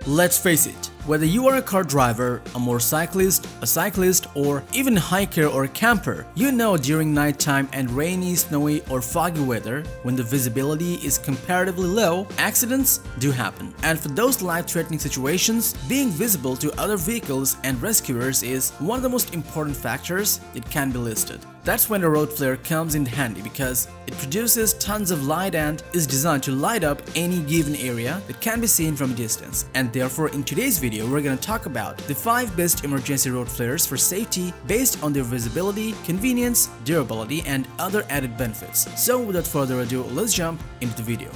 Let's face it, whether you are a car driver, a motorcyclist, a cyclist, or even a hiker or a camper, you know during nighttime and rainy, snowy, or foggy weather, when the visibility is comparatively low, accidents do happen. And for those life-threatening situations, being visible to other vehicles and rescuers is one of the most important factors that can be listed. That's when a road flare comes in handy because it produces tons of light and is designed to light up any given area that can be seen from a distance. And therefore, in today's video, we're going to talk about the 5 best emergency road flares for safety based on their visibility, convenience, durability, and other added benefits. So without further ado, let's jump into the video.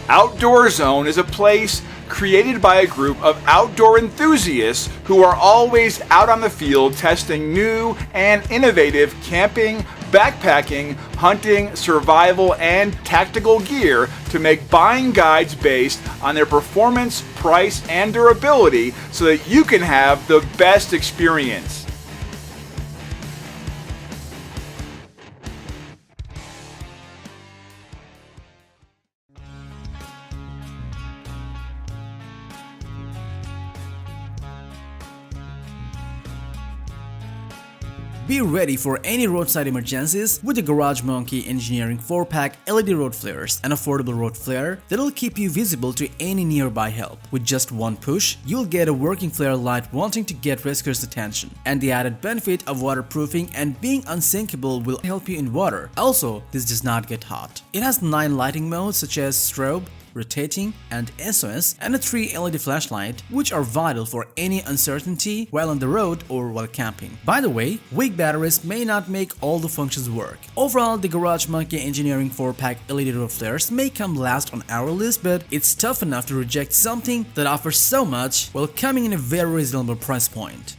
Outdoor Zone is a place created by a group of outdoor enthusiasts who are always out on the field testing new and innovative camping, backpacking, hunting, survival, and tactical gear to make buying guides based on their performance, price, and durability so that you can have the best experience. Be ready for any roadside emergencies with the Garage Monkey Engineering 4-pack LED road flares, an affordable road flare that'll keep you visible to any nearby help. With just one push, you'll get a working flare light wanting to get rescuers' attention. And the added benefit of waterproofing and being unsinkable will help you in water. Also, this does not get hot. It has 9 lighting modes such as strobe, rotating, and SOS, and a 3 LED flashlight, which are vital for any uncertainty while on the road or while camping. By the way, weak batteries may not make all the functions work. Overall, the Garage Monkey Engineering 4-pack LED road flares may come last on our list, but it's tough enough to reject something that offers so much while coming in a very reasonable price point.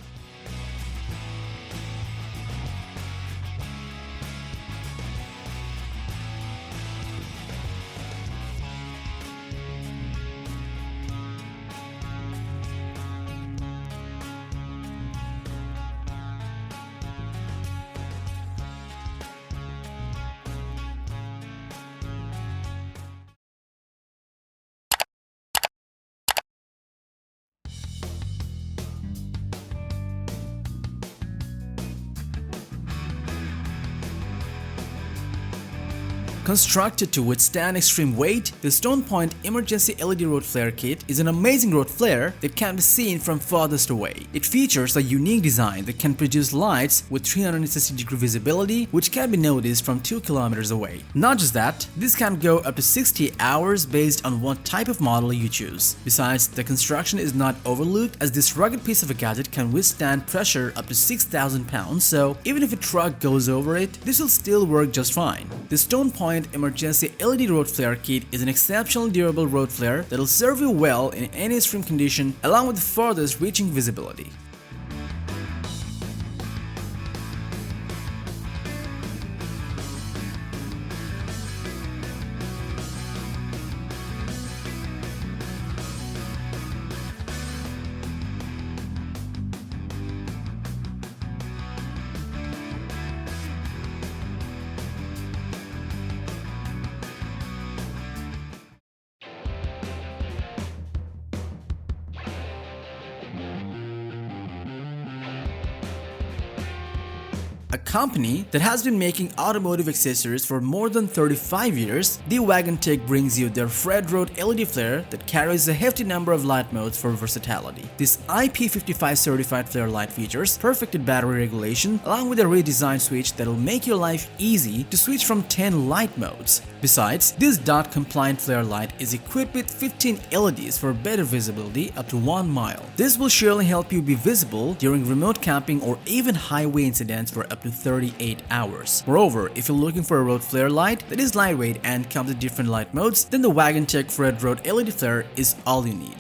Constructed to withstand extreme weight, the Stone Point Emergency LED Road Flare Kit is an amazing road flare that can be seen from farthest away. It features a unique design that can produce lights with 360-degree visibility, which can be noticed from 2 kilometers away. Not just that, this can go up to 60 hours based on what type of model you choose. Besides, the construction is not overlooked as this rugged piece of a gadget can withstand pressure up to 6,000 pounds, so even if a truck goes over it, this will still work just fine. The Stone Point Emergency LED Road Flare Kit is an exceptionally durable road flare that will serve you well in any extreme condition along with the farthest reaching visibility. A company that has been making automotive accessories for more than 35 years, the Wagan-Tech brings you their Fred Road LED flare that carries a hefty number of light modes for versatility. This IP55 certified flare light features perfected battery regulation along with a redesigned switch that will make your life easy to switch from 10 light modes. Besides, this DOT-compliant flare light is equipped with 15 LEDs for better visibility up to 1 mile. This will surely help you be visible during remote camping or even highway incidents for up to 38 hours. Moreover, if you're looking for a road flare light that is lightweight and comes with different light modes, then the Wagan-Tech Fred Road LED flare is all you need.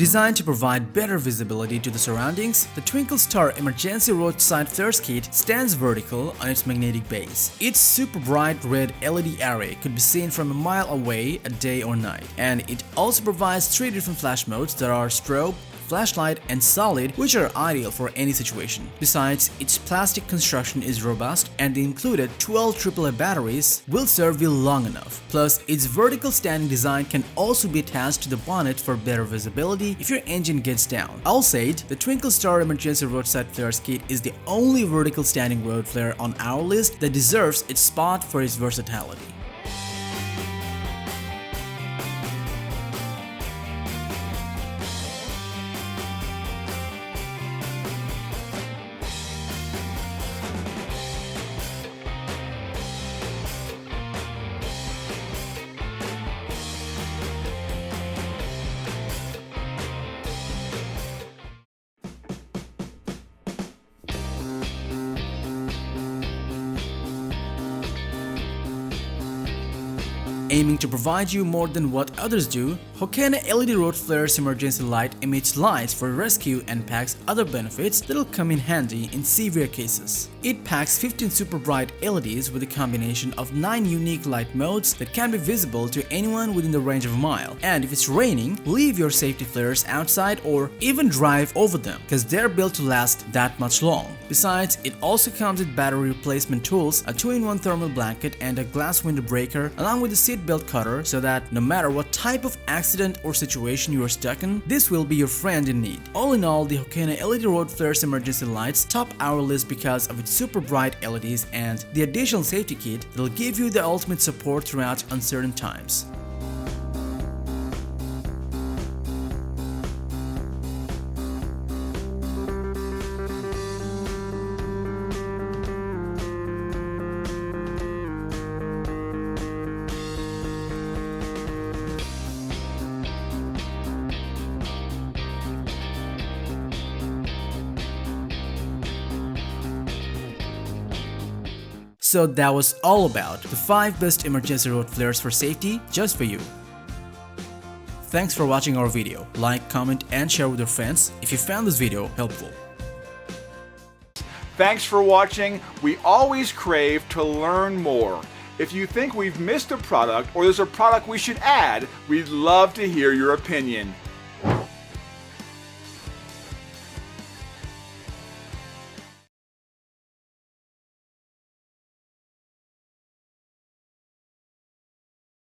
Designed to provide better visibility to the surroundings, the Twinkle-Star Emergency Roadside Flares Kit stands vertical on its magnetic base. Its super bright red LED array could be seen from a mile away at day or night, and it also provides 3 different flash modes that are strobe, flashlight, and solid, which are ideal for any situation. Besides, its plastic construction is robust, and the included 12 AAA batteries will serve you long enough. Plus, its vertical standing design can also be attached to the bonnet for better visibility if your engine gets down. All said, the Twinkle-Star Emergency Roadside Flares Kit is the only vertical standing road flare on our list that deserves its spot for its versatility. Aiming to provide you more than what others do, Hokena LED Road Flares Emergency Light emits lights for rescue and packs other benefits that'll come in handy in severe cases. It packs 15 super bright LEDs with a combination of 9 unique light modes that can be visible to anyone within the range of a mile. And if it's raining, leave your safety flares outside or even drive over them, because they're built to last that much long. Besides, it also comes with battery replacement tools, a 2-in-1 thermal blanket, and a glass window breaker, along with a seat belt cutter, so that no matter what type of accident or situation you are stuck in, this will be your friend in need. All in all, the Hokena LED Road Flares Emergency Lights top our list because of its super bright LEDs and the additional safety kit that will give you the ultimate support throughout uncertain times. So that was all about the 5 best emergency road flares for safety just for you. Thanks for watching our video. Like, comment, and share with your friends if you found this video helpful. Thanks for watching. We always crave to learn more. If you think we've missed a product or there's a product we should add, we'd love to hear your opinion.